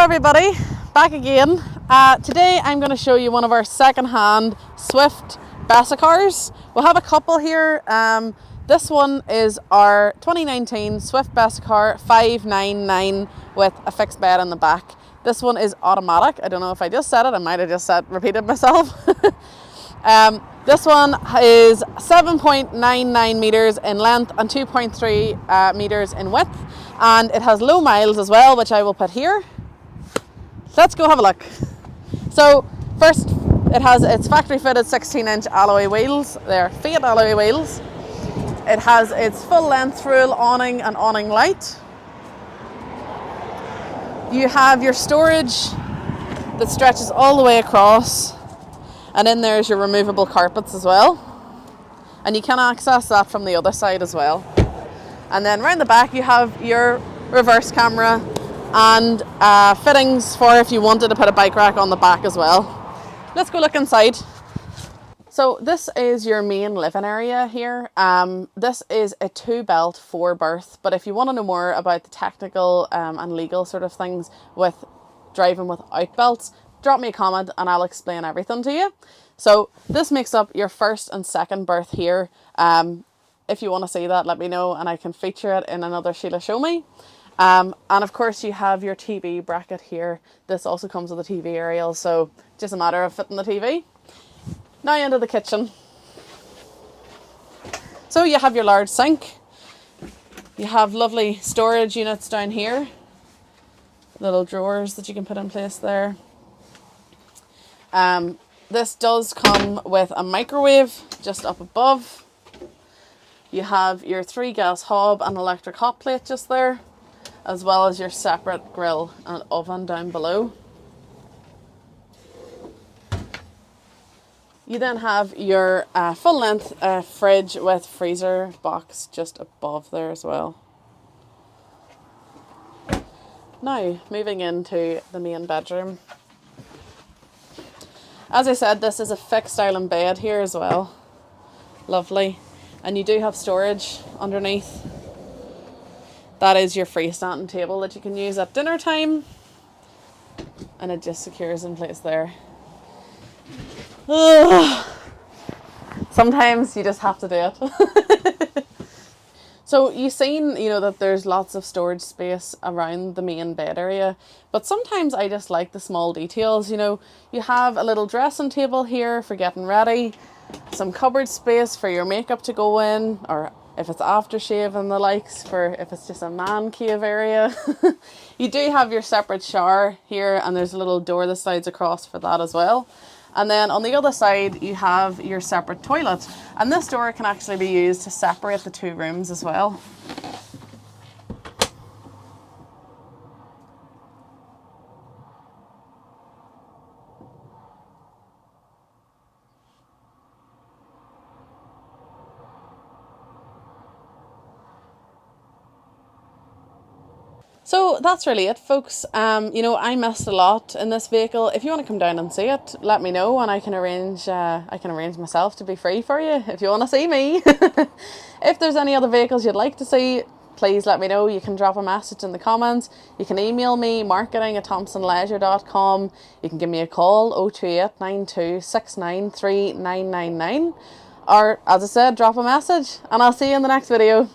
everybody, back again. Today I'm going to show you one of our second-hand Swift Bessacars. We'll have a couple here. This one is our 2019 Swift Bessacarr 599 with a fixed bed in the back. This one is automatic. I don't know if I just said it. I might have just repeated myself. This one is 7.99 metres in length and 2.3 metres in width, and it has low miles as well, which I will put here. Let's go have a look. So first, it has its factory fitted 16-inch alloy wheels. They're Fiat alloy wheels. It has its full length rule awning and awning light. You have your storage that stretches all the way across, and in there is your removable carpets as well, and you can access that from the other side as well. And then round the back you have your reverse camera and fittings for if you wanted to put a bike rack on the back as well. Let's go look inside. So this is your main living area here. This is a 2-belt 4-berth, but if you want to know more about the technical and legal sort of things with driving without belts, drop me a comment and I'll explain everything to you. So this makes up your first and second berth here. If you want to see that, let me know and I can feature it in another Sheila Show Me. And of course you have your TV bracket here. This also comes with a TV aerial, so just a matter of fitting the TV. Now into the kitchen. So you have your large sink. You have lovely storage units down here. Little drawers that you can put in place there. This does come with a microwave just up above. You have your 3 gas hob and electric hot plate just there, as well as your separate grill and oven down below. You then have your full length fridge with freezer box just above there as well. Now moving into the main bedroom. As I said, this is a fixed island bed here as well. Lovely. And you do have storage underneath. That is your freestanding table that you can use at dinner time. And it just secures in place there. Ugh. Sometimes you just have to do it. So you've seen, that there's lots of storage space around the main bed area, but sometimes I just like the small details. You have a little dressing table here for getting ready, some cupboard space for your makeup to go in, or if it's aftershave and the likes, for if it's just a man cave area. You do have your separate shower here, and there's a little door that slides across for that as well. And then on the other side, you have your separate toilet. And this door can actually be used to separate the 2 rooms as well. So that's really it, folks. I missed a lot in this vehicle. If you want to come down and see it, let me know and I can arrange myself to be free for you if you want to see me. If there's any other vehicles you'd like to see, please let me know. You can drop a message in the comments. You can email me, marketing@thompsonleisure.com. You can give me a call, 028 92 693 999. Or, as I said, drop a message and I'll see you in the next video.